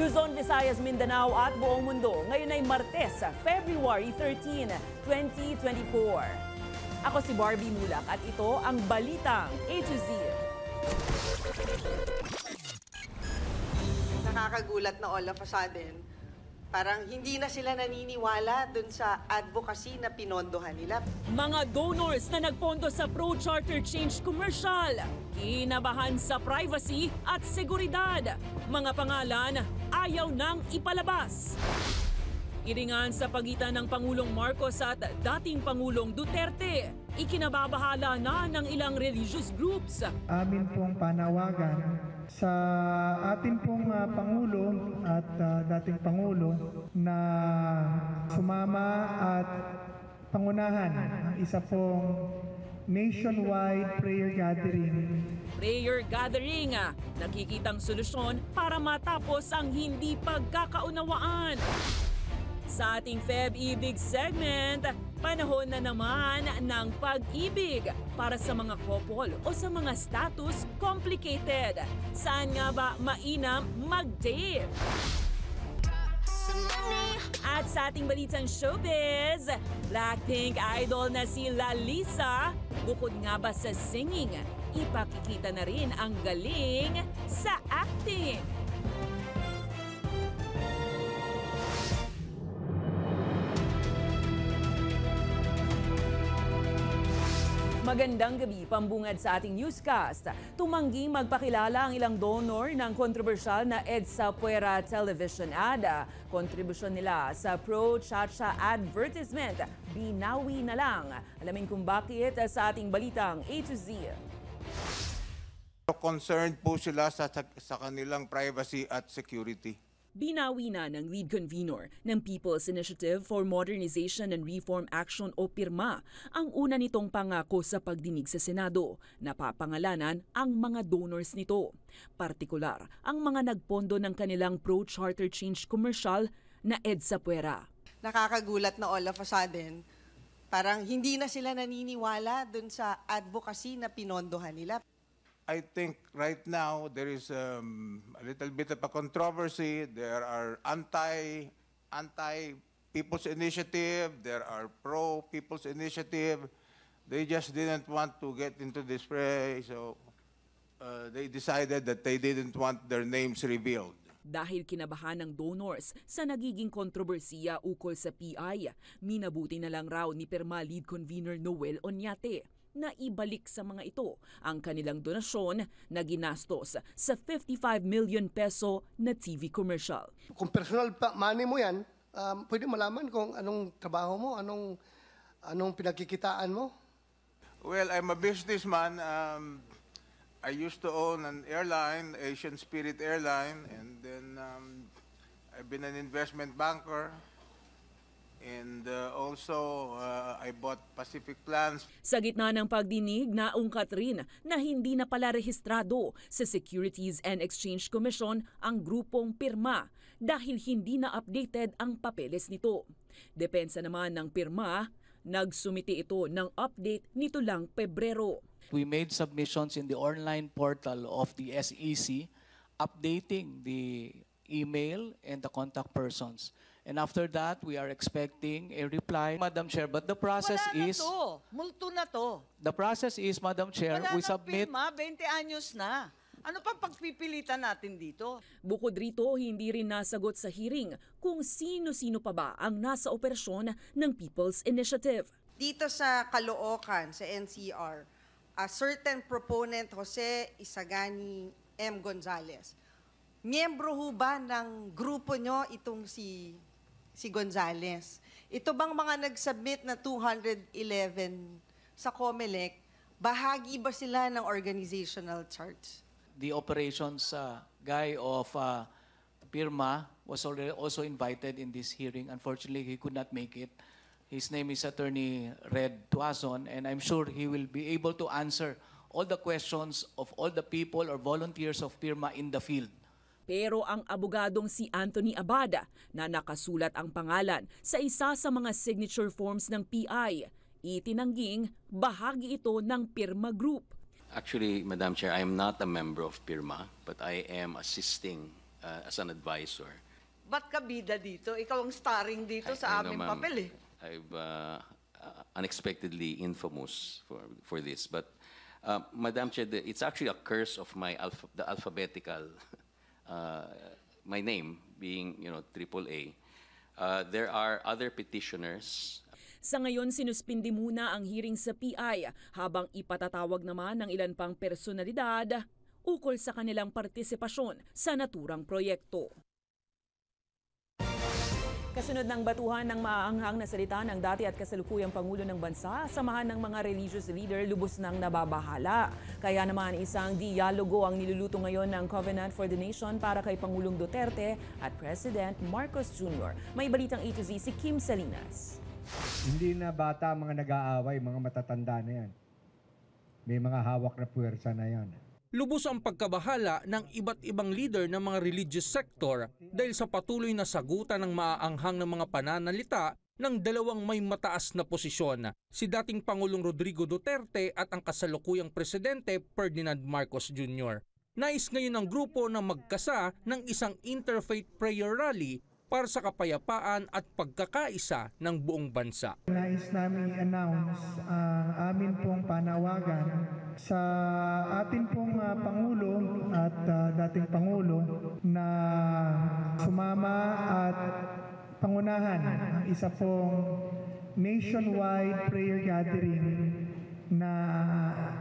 Luzon, Visayas, Mindanao at buong mundo. Ngayon ay Martes, February 13, 2024. Ako si Barbie Mulak at ito ang Balitang A to Z. Nakakagulat na all of a sudden, parang hindi na sila naniniwala dun sa advocacy na pinondohan nila. Mga donors na nagpondo sa pro-charter change commercial, kinabahan sa privacy at seguridad. Mga pangalan ayaw nang ipalabas. Iringan sa pagitan ng Pangulong Marcos at dating Pangulong Duterte, ikinababahala na ng ilang religious groups. Amin pong panawagan sa atin pong Pangulo at dating Pangulo na sumama at pangunahan ang isa pong nationwide prayer gathering. Prayer gathering, nakikitang solusyon para matapos ang hindi pagkakaunawaan. Sa ating Feb-Ibig segment, panahon na naman ng pag-ibig para sa mga couple o sa mga status complicated. Saan nga ba mainam mag-date? At sa ating balitang showbiz, Blackpink idol na si Lalisa, bukod nga ba sa singing, ipakikita na rin ang galing sa acting. Magandang gabi, pambungad sa ating newscast. Tumangging magpakilala ang ilang donor ng kontrobersyal na EDSA Puera television ad. Kontribusyon nila sa pro-chacha advertisement, binawi na lang. Alamin kung bakit sa ating balitang A to Z. Concerned po sila sa kanilang privacy at security. Binawi na ng lead convener ng People's Initiative for Modernization and Reform Action o PIRMA ang una nitong pangako sa pagdinig sa Senado na papangalanan ang mga donors nito. Partikular ang mga nagpondo ng kanilang pro-charter change commercial na EDSA Puera. Nakakagulat na all of a sudden, parang hindi na sila naniniwala dun sa advocacy na pinondohan nila. I think right now there is a little bit of a controversy. There are anti-People's Initiative. There are pro-People's Initiative. They just didn't want to get into this fray, so they decided that they didn't want their names revealed. Dahil kinabahan ng donors sa nagiging kontrobersiya ukol sa PI, minabuti na lang raw ni PIRMA lead convener Noel Oñate na ibalik sa mga ito ang kanilang donasyon na ginastos sa 55 million peso na TV commercial. Kung personal money mo yan, pwede malaman kung anong trabaho mo, anong pinagkikitaan mo. Well, I'm a businessman. I used to own an airline, Asian Spirit Airline, and then I've been an investment banker. And also, I bought Pacific Plans. Sa gitna ng pagdinig, naungkat rin na hindi na pala rehistrado sa Securities and Exchange Commission ang grupong PIRMA dahil hindi na updated ang papeles nito. Depensa naman ng PIRMA, nagsumiti ito ng update nito lang Pebrero. We made submissions in the online portal of the SEC updating the email and the contact persons. And after that, we are expecting a reply, Madam Chair. But the process is... Multo na to. The process is, Madam Chair, we submit... Wala nang pirma, 20 anyos na. Ano pang pagpipilitan natin dito? Bukod rito, hindi rin nasagot sa hearing kung sino-sino pa ba ang nasa operasyon ng People's Initiative. Dito sa Caloocan, sa NCR, a certain proponent Jose Isagani M. Gonzales. Miyembro ho ba ng grupo nyo itong si Gonzales? Ito bang mga nag-submit na 211 sa COMELEC, bahagi ba sila ng organizational charts? The operations guy of PIRMA was also invited in this hearing. Unfortunately, he could not make it. His name is Attorney Red Tuazon, and I'm sure he will be able to answer all the questions of all the people or volunteers of PIRMA in the field. Pero ang abogadong si Anthony Abada na nakasulat ang pangalan sa isa sa mga signature forms ng PI, itinangging bahagi ito ng PIRMA Group. Actually, Madam Chair, I am not a member of PIRMA, but I am assisting as an advisor. Ba't ka bida dito? Ikaw ang starring dito sa I know, aming ma'am, papel eh. I've unexpectedly infamous for this, but Madam Chair, it's actually a curse of the alphabetical, my name being AAA. There are other petitioners. Sa ngayon, sinuspindi muna ang hearing sa PI habang ipatatawag naman ng ilan pang personalidad ukol sa kanilang partisipasyon sa naturang proyekto. Kasunod ng batuhan ng maaanghang na salita ng dati at kasalukuyang Pangulo ng Bansa, samahan ng mga religious leader lubos nang nababahala. Kaya naman isang dialogo ang niluluto ngayon ng Covenant for the Nation para kay Pangulong Duterte at President Marcos Jr. May balitang A to Z si Kim Salinas. Hindi na bata mga nag-aaway, mga matatanda na yan. May mga hawak na puwersa na yan. Lubos ang pagkabahala ng iba't ibang leader ng mga religious sector dahil sa patuloy na sagutan ng maaanghang ng mga pananalita ng dalawang may mataas na posisyon, si dating Pangulong Rodrigo Duterte at ang kasalukuyang Presidente Ferdinand Marcos Jr. Nais ngayon ng grupo na magkasa ng isang interfaith prayer rally para sa kapayapaan at pagkakaisa ng buong bansa. Nais namin i-announce ang amin pong panawagan sa atin pong Pangulo at dating Pangulo na sumama at pangunahan ang isa pong nationwide prayer gathering na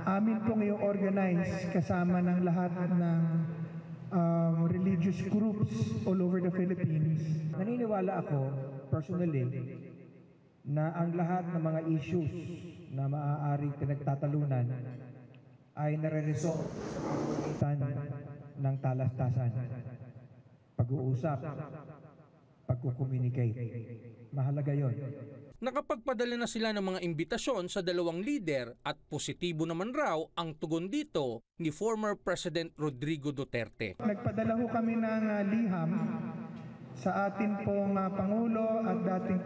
amin pong i-organize kasama ng lahat ng religious groups all over the Philippines. Naniniwala ako, personally, na ang lahat ng mga issues na maaaring pinagtatalunan ay nare-resolve sa pamamagitan ng talastasan, pag-uusap, pag-communicate. Mahalaga yon. Nakapagpadala na sila ng mga imbitasyon sa dalawang lider at positibo naman raw ang tugon dito ni former President Rodrigo Duterte. Nagpadala ho kami ng liham sa atin pong Pangulo at dating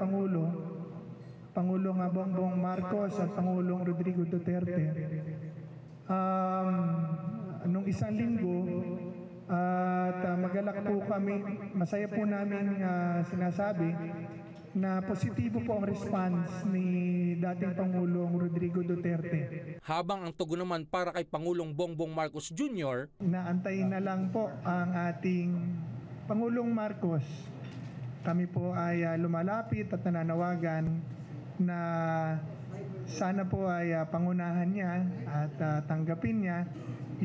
Pangulong Bongbong Marcos at Pangulong Rodrigo Duterte. Nung isang linggo at magalak po kami, masaya po namin sinasabi na positibo po ang response ni dating Pangulong Rodrigo Duterte. Habang ang tugon naman para kay Pangulong Bongbong Marcos Jr. Naantayin na lang po ang ating Pangulong Marcos. Kami po ay lumalapit at nananawagan na sana po ay pangunahan niya at tanggapin niya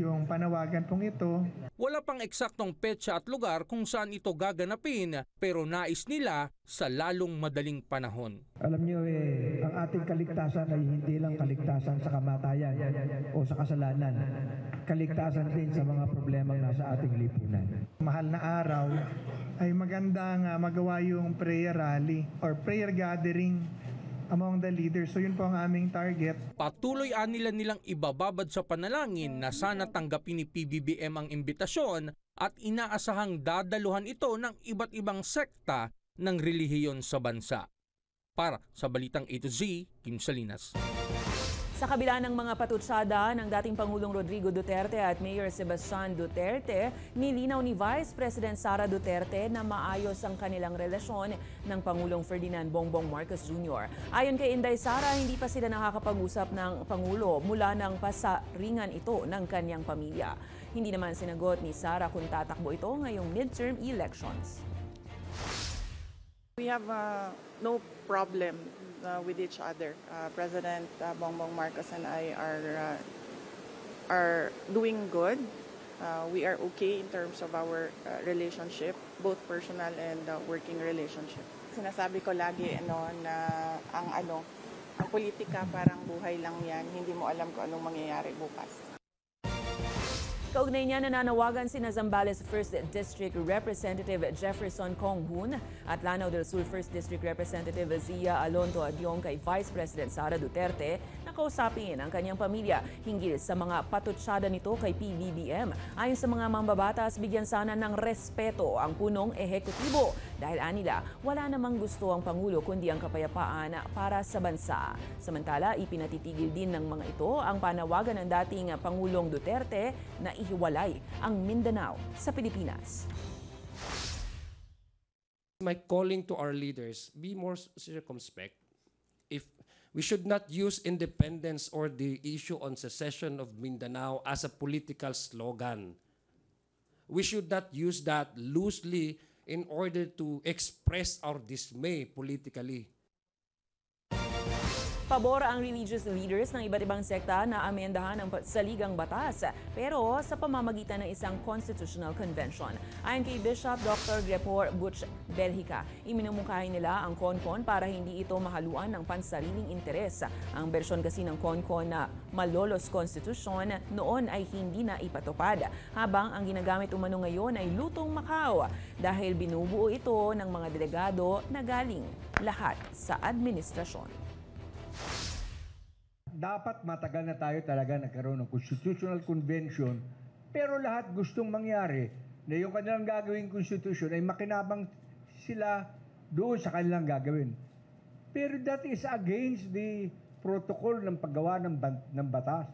yung panawagan pong ito. Wala pang eksaktong petsa at lugar kung saan ito gaganapin, pero nais nila sa lalong madaling panahon. Alam niyo, ang ating kaligtasan ay hindi lang kaligtasan sa kamatayan o sa kasalanan. Kaligtasan din sa mga problemang nasa ating lipunan. Mahal na araw ay magandang magawa yung prayer rally or prayer gathering among the leaders. So yun po ang aming target. Patuloy nilang ibababad sa panalangin na sana tanggapin ni PBBM ang imbitasyon at inaasahang dadaluhan ito ng iba't ibang sekta ng relihiyon sa bansa. Para sa Balitang A to Z, Kim Salinas. Sa kabila ng mga patutsada ng dating Pangulong Rodrigo Duterte at Mayor Sebastian Duterte, nilinaw ni Vice President Sara Duterte na maayos ang kanilang relasyon ng Pangulong Ferdinand Bongbong Marcos Jr. Ayon kay Inday Sara, hindi pa sila nakakapag-usap ng Pangulo mula ng pasaringan ito ng kanyang pamilya. Hindi naman sinagot ni Sara kung tatakbo ito ngayong midterm elections. We have no problem with each other. President Bongbong Marcos and I are doing good. We are okay in terms of our relationship, both personal and working relationship. Sinasabi ko lagi na ang politika parang buhay lang yan. Hindi mo alam kung anong mangyayari bukas. Kaugnay niya, nananawagan sina Zambales 1st District Representative Jefferson Conghun at Lanao del Sur 1st District Representative Zia Alonto Adyong kay Vice President Sara Duterte na kausapin ang kanyang pamilya hinggil sa mga patutsada nito kay PBBM. Ayon sa mga mambabatas, bigyan sana ng respeto ang punong ehekutibo dahil anila wala namang gusto ang Pangulo kundi ang kapayapaan para sa bansa. Samantala, ipinatitigil din ng mga ito ang panawagan ng dating Pangulong Duterte na ihiwalay ang Mindanao sa Pilipinas. my calling to our leaders, be more circumspect. If we should not use independence or the issue on secession of Mindanao as a political slogan. We should not use that loosely in order to express our dismay politically. Pabor ang religious leaders ng iba't ibang sekta na amendahan ang saligang batas, pero sa pamamagitan ng isang constitutional convention. Ayon kay Bishop Dr. Grepor Butch Belhica, iminumungkahi nila ang CONCON para hindi ito mahaluan ng pansariling interes. Ang bersyon kasi ng CONCON na malolos konstitusyon noon ay hindi na ipatupad, habang ang ginagamit umano ngayon ay lutong Macau dahil binubuo ito ng mga delegado na galing lahat sa administrasyon. Dapat matagal na tayo talaga nagkaroon ng constitutional convention, pero lahat gustong mangyari na yung kanilang gagawing constitution ay makinabang sila doon sa kanilang gagawin. Pero that is against the protocol ng paggawa ng batas.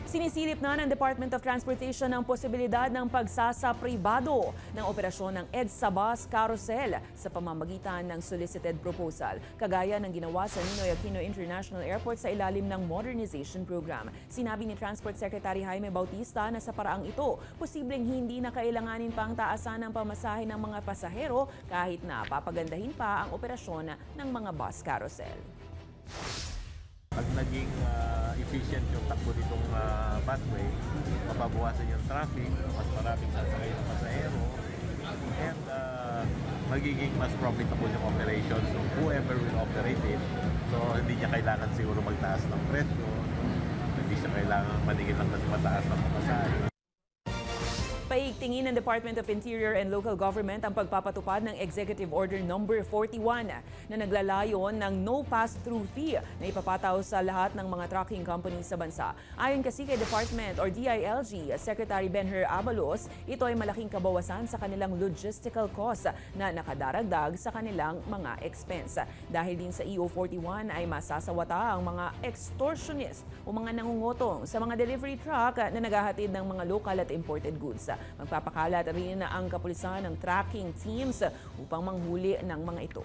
Sinisilip na ng Department of Transportation ang posibilidad ng pagsasapribado ng operasyon ng EDSA Bus Carousel sa pamamagitan ng solicited proposal, kagaya ng ginawa sa Ninoy Aquino International Airport sa ilalim ng modernization program. Sinabi ni Transport Secretary Jaime Bautista na sa paraang ito, posibleng hindi na kailanganin pang taasan ng pamasahe ng mga pasahero kahit na papagandahin pa ang operasyon ng mga bus carousel. Pag naging efficient yung takbo nitong busway, mababawasan yung traffic, mas maraming sasakay ng pasahero, and magiging mas profitable yung operation. So whoever will operate it, so hindi niya kailangan siguro magtaas ng presyo, hindi siya kailangan maningin lang mas mataas ng pamasahe. Paigtingin ng Department of Interior and Local Government ang pagpapatupad ng Executive Order No. 41 na naglalayon ng no pass-through fee na ipapataw sa lahat ng mga trucking companies sa bansa. Ayon kasi kay Department or DILG Secretary Benher Abalos, ito ay malaking kabawasan sa kanilang logistical cost na nakadaragdag sa kanilang mga expense. Dahil din sa EO41 ay masasawata ang mga extortionist o mga nangungutong sa mga delivery truck na naghahatid ng mga local at imported goods. Magpapakalat rin ang kapulisan ng tracking teams upang manghuli ng mga ito.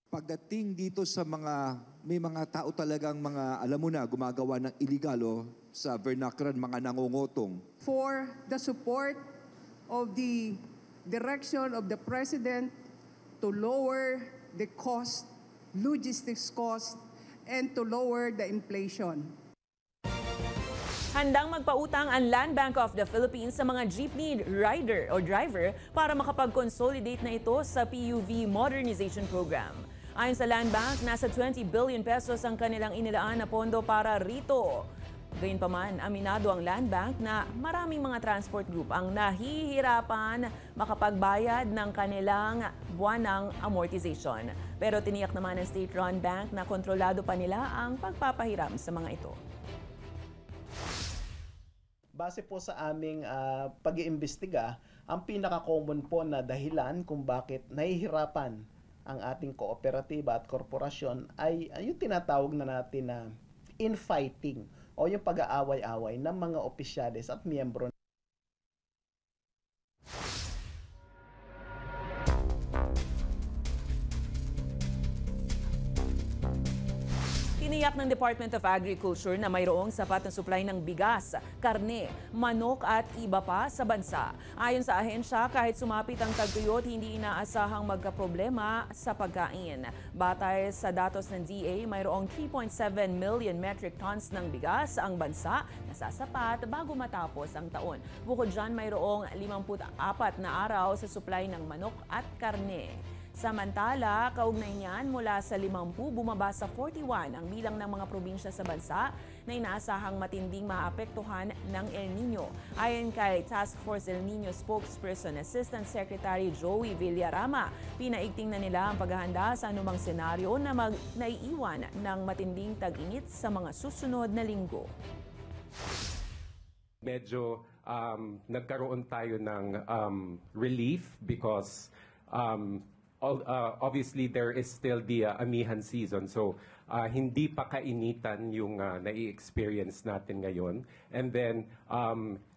Pagdating dito sa may mga tao talagang alam mo na, gumagawa ng iligalo sa vernacular, mga nangungutong. For the support of the direction of the President to lower the cost, logistics cost, and to lower the inflation. Handang magpautang ang Land Bank of the Philippines sa mga jeepney rider o driver para makapag-consolidate na ito sa PUV Modernization Program. Ayon sa Land Bank, nasa 20 billion pesos ang kanilang inilaan na pondo para rito. Gayunpaman, aminado ang Land Bank na maraming mga transport group ang nahihirapan makapagbayad ng kanilang buwanang amortization. Pero tiniyak naman ng state-run bank na kontrolado pa nila ang pagpapahiram sa mga ito. Base po sa aming pag-iimbestiga, ang pinaka-common po na dahilan kung bakit nahihirapan ang ating kooperatiba at korporasyon ay yung tinatawag na natin na infighting o yung pag-aaway-away ng mga opisyales at miyembro. Tiniyak ng Department of Agriculture na mayroong sapat na supply ng bigas, karne, manok at iba pa sa bansa. Ayon sa ahensya, kahit sumapit ang tagtuyot, hindi inaasahang magkaproblema sa pagkain. Batay sa datos ng DA, mayroong 3.7 million metric tons ng bigas ang bansa na sasapat bago matapos ang taon. Bukod dyan, mayroong 54 na araw sa supply ng manok at karne. Samantala, kaugnay niyan, mula sa 50 bumaba sa 41 ang bilang ng mga probinsya sa bansa na inaasahang matinding maapektuhan ng El Nino. Ayon kay Task Force El Nino spokesperson Assistant Secretary Joey Villarama, pinaigting na nila ang paghahanda sa anumang senaryo na naiiwan ng matinding tag-init sa mga susunod na linggo. Medyo nagkaroon tayo ng relief because obviously there is still the amihan season. So hindi pa kainitan yung nai-experience natin ngayon. And then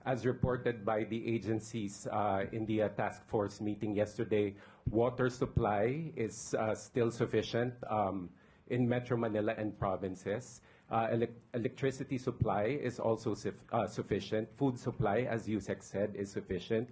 as reported by the agencies in the task force meeting yesterday, water supply is still sufficient in Metro Manila and provinces. Electricity supply is also sufficient. Food supply, as Yusek said, is sufficient.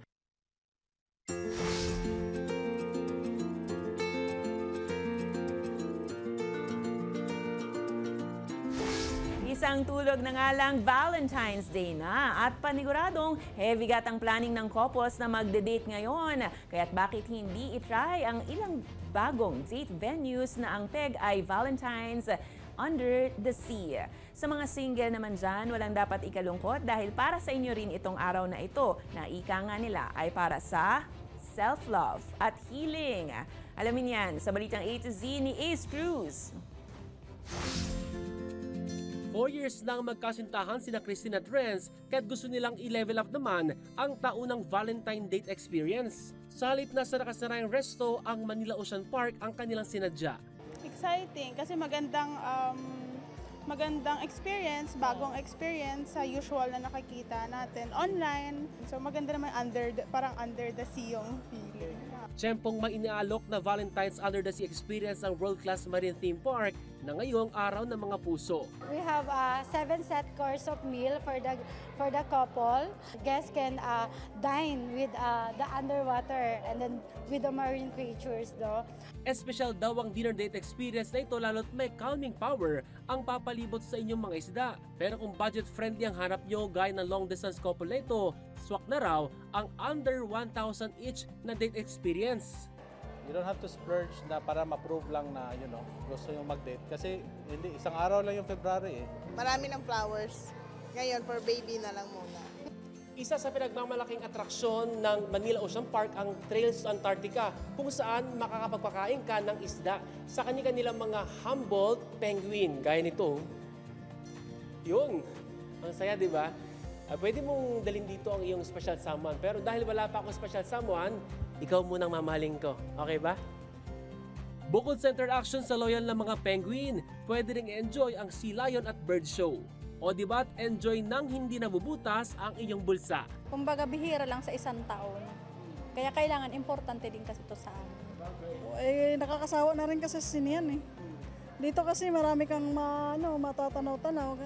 Isang tulog na nga lang Valentine's Day na at paniguradong heavy gatang planning ng couples na magde-date ngayon. Kaya't bakit hindi itry ang ilang bagong date venues na ang peg ay Valentine's Under the Sea. Sa mga single naman dyan, walang dapat ikalungkot dahil para sa inyo rin itong araw na ito na ika nga nila ay para sa self-love at healing. Alamin yan sa Balitang A to Z ni Ace Cruz. 4 years nang magkasintahan sina Christine at Renz kaya't gusto nilang i-level up naman ang taunang Valentine date experience. Sa halip na sa nakasarayang resto, ang Manila Ocean Park ang kanilang sinadya. Exciting kasi magandang experience, bagong experience sa usual na nakikita natin online. So maganda naman parang under the sea yung feeling. Tiyempong may iniaalok na Valentine's Under the Sea experience ang world-class marine theme park na ngayong araw ng mga puso. We have a 7-set course of meal for the couple. Guests can dine with the underwater and then with the marine creatures though. Espesyal daw ang dinner date experience na ito lalo't may calming power ang papalibot sa inyong mga isda. Pero kung budget-friendly ang hanap nyo gaya ng long-distance couple na ito, swak na raw ang under 1,000 each na date experience. You don't have to splurge na para ma-prove lang na gusto yung mag-date. Kasi hindi, isang araw lang yung February eh. Marami ng flowers. Ngayon, for baby na lang muna. Isa sa pinagmamalaking atraksyon ng Manila Ocean Park ang Trails to Antarctica kung saan makakapagpakain ka ng isda sa kanilang mga Humboldt penguin. Gaya nito. Yun. Ang saya, di ba? Pwede mong dalhin dito ang iyong special someone. Pero dahil wala pa akong special someone, ikaw munang mamahalin ko. Okay ba? Bukod sa interaction sa loyal na mga penguin, pwede ring enjoy ang sea lion at bird show. O di ba't enjoy nang hindi nabubutas ang inyong bulsa? Kumbaga bihira lang sa isang taon. Kaya kailangan importante din kasi ito sa amin. Nakakasawa na rin kasi siniyan eh. Dito kasi marami kang matatanaw-tanaw.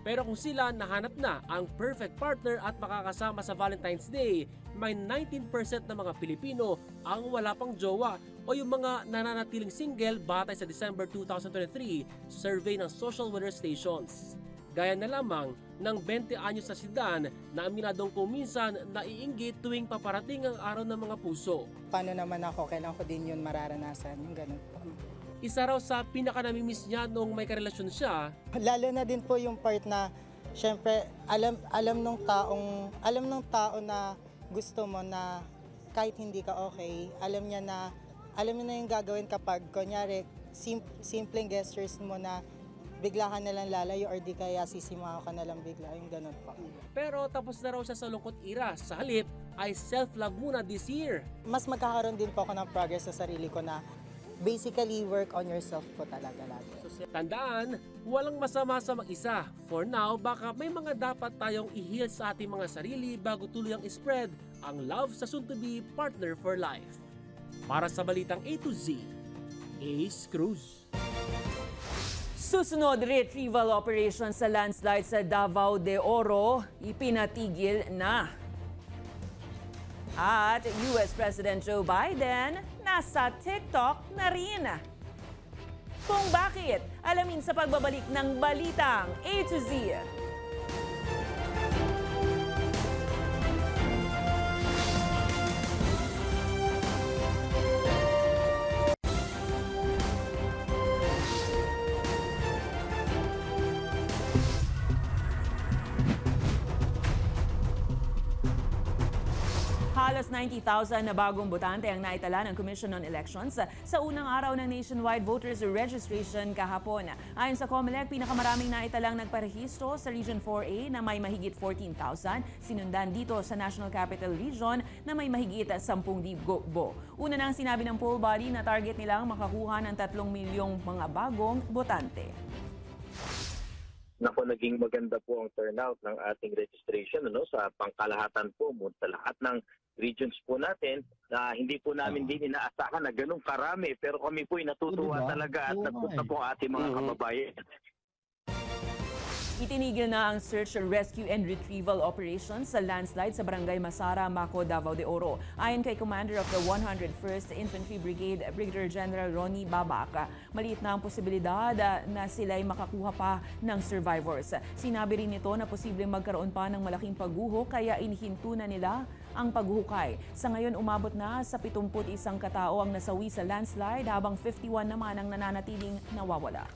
Pero kung sila nahanap na ang perfect partner at makakasama sa Valentine's Day, may 19% na mga Pilipino ang wala pang jowa o yung mga nananatiling single batay sa December 2023 survey ng Social Weather Stations. Gaya na lamang ng 20 anyos na si Dan na aminadong kuminsan naiinggit tuwing paparating ang araw ng mga puso. Paano naman ako? Kailan ko din yun mararanasan, yung ganun po. Isa raw sa pinaka-namimiss niya nung may karelasyon siya. Lalo na din po yung part na syempre alam nung tao na gusto mo na kahit hindi ka okay, alam niya na yung gagawin kapag kunyari simpleng gestures mo na bigla ka na lang lalayo or di kaya sisimaw ka na lang bigla, yung ganun po. Pero tapos na raw siya sa lungkot ira. Sa halip ay self-love muna this year. Mas magkakaroon din po ako ng progress sa sarili ko na basically work on yourself po talaga lagi. Tandaan, walang masama sa mag-isa. For now, baka may mga dapat tayong i-heal sa ating mga sarili bago tuluyang i-spread ang love sa soon-to-be partner for life. Para sa Balitang A to Z, Ace Cruz. Susunod retrieval operation sa landslide sa Davao de Oro, ipinatigil na. At US President Joe Biden nasa TikTok na rin. Kung bakit, alamin sa pagbabalik ng Balitang A to Z. Halos 90,000 na bagong botante ang naitala ng Commission on Elections sa unang araw ng nationwide voters registration kahapon. Ayon sa COMELEC, pinakamaraming naitalang nagparehistro sa Region 4A na may mahigit 14,000, sinundan dito sa National Capital Region na may mahigit 10,000. Una nang sinabi ng poll body na target nilang makakuha ng 3 milyong mga bagong botante. Nako, naging maganda po ang turnout ng ating registration sa pangkalahatan po sa lahat ng regions po natin na hindi po namin din inaasahan na ganun karami, pero kami po ay natutuwa talaga at nagpunta po ang ating mga kababayan. Itinigil na ang search, rescue and retrieval operations sa landslide sa Barangay Masara, Maco, Davao de Oro. Ayon kay Commander of the 101st Infantry Brigade, Brigadier General Ronnie Babak, maliit na ang posibilidad na sila'y makakuha pa ng survivors. Sinabi rin nito na posibleng magkaroon pa ng malaking pagguho kaya inihinto na nila ang paghuhukay. Sa ngayon, umabot na sa 71 katao ang nasawi sa landslide habang 51 naman ang nananatiling nawawala.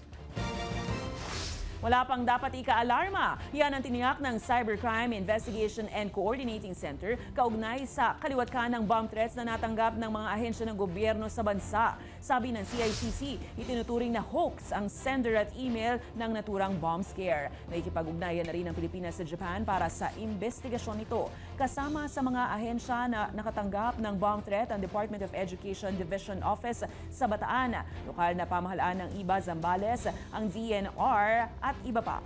Wala pang dapat ika-alarma. Yan ang tiniyak ng Cybercrime Investigation and Coordinating Center kaugnay sa kaliwatkan ng bomb threats na natanggap ng mga ahensya ng gobyerno sa bansa. Sabi ng CICC, itinuturing na hoax ang sender at email ng naturang bomb scare. Nakikipag-ugnayan na rin ang Pilipinas sa Japan para sa investigasyon nito. Kasama sa mga ahensya na nakatanggap ng bomb threat ang Department of Education Division Office sa Bataan, lokal na pamahalaan ng IBA Zambales, ang DNR at iba pa.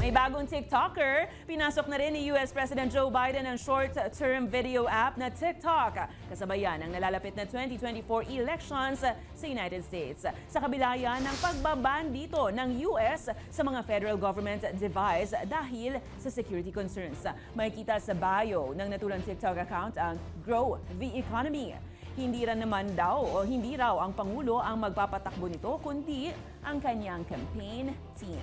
May bagong TikToker. Pinasok na rin ni US President Joe Biden ang short-term video app na TikTok. Kasabay yan ang nalalapit na 2024 elections sa United States. Sa kabila yan ng pagbaban dito ng US sa mga federal government device dahil sa security concerns. Makikita sa bio ng naturang TikTok account ang Grow the Economy. Hindi raw ang Pangulo ang magpapatakbo nito, kundi ang kanyang campaign team.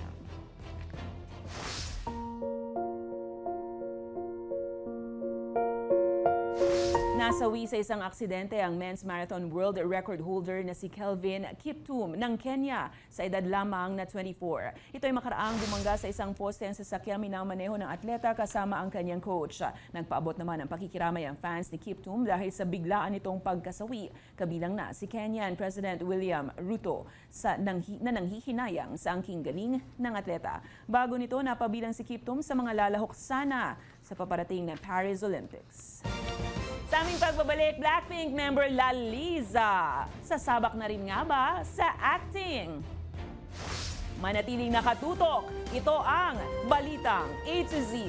Nasawi sa isang aksidente ang men's marathon world record holder na si Kelvin Kiptum ng Kenya sa edad lamang na 24. Ito ay makaraang bumangga sa isang poste ang sasakyang minamaneho ng atleta kasama ang kanyang coach. Nagpaabot naman ang pakikiramay ang fans ni Kiptum dahil sa biglaan nitong pagkasawi. Kabilang na si Kenyan President William Ruto na nanghihinayang sa angking galing ng atleta. Bago nito, napabilang si Kiptum sa mga lalahok sana sa paparating na Paris Olympics. Sa aming pagbabalik, Blackpink member Laliza. Sasabak na rin nga ba sa acting? Manatiling nakatutok, ito ang Balitang A to Z.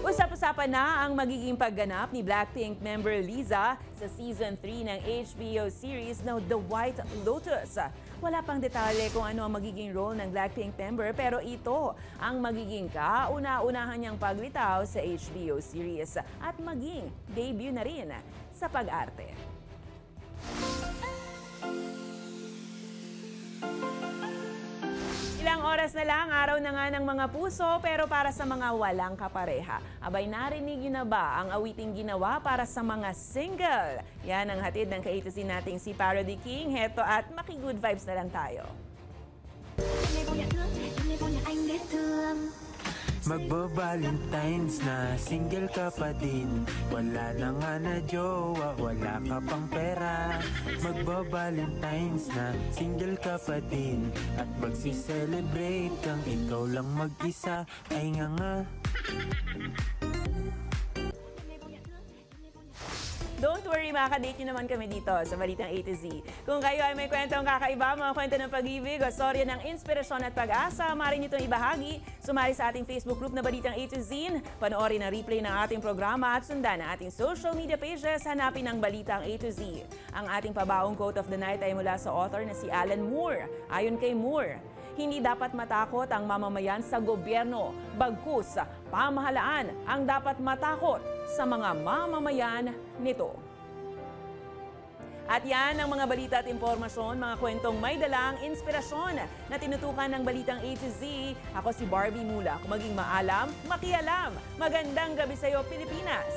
Usap-usapan na ang magiging pagganap ni Blackpink member Liza sa Season 3 ng HBO series na The White Lotus. Wala pang detalye kung ano ang magiging role ng Blackpink member pero ito ang magiging kauna-unahan niyang paglitaw sa HBO series at maging debut na rin sa pag-arte. Ilang oras na lang, araw na nga ng mga puso, pero para sa mga walang kapareha. Abay, narinig niyo na ba ang awiting ginawa para sa mga single? Yan ang hatid ng ka-A-to-Z nating si Parody King. Heto at maki-good vibes na lang tayo. Magba-Valentine's na, single ka pa din. Wala na nga na jowa, wala ka pang pera. Magba-Valentine's na, single ka pa din. At magsi-celebrate kang ikaw lang mag-isa. Ay nga. Don't worry, makakadate nyo naman kami dito sa Balitang A to Z. Kung kayo ay may kwentong kakaiba, mga kwento ng pag-ibig o storya ng inspirasyon at pag-asa, maaari nyo itong ibahagi. Sumali sa ating Facebook group na Balitang A to Z, panoorin ang replay ng ating programa at sundan ang ating social media pages, hanapin ang Balitang A to Z. Ang ating pabaong quote of the night ay mula sa author na si Alan Moore. Ayon kay Moore, hindi dapat matakot ang mamamayan sa gobyerno, bagkus pamahalaan ang dapat matakot sa mga mamamayan nito. At yan ang mga balita at impormasyon, mga kwentong may dalang inspirasyon na tinutukan ng Balitang A to Z. Ako si Barbie Mula. Kung maging maalam, makialam. Magandang gabi sa iyo, Pilipinas!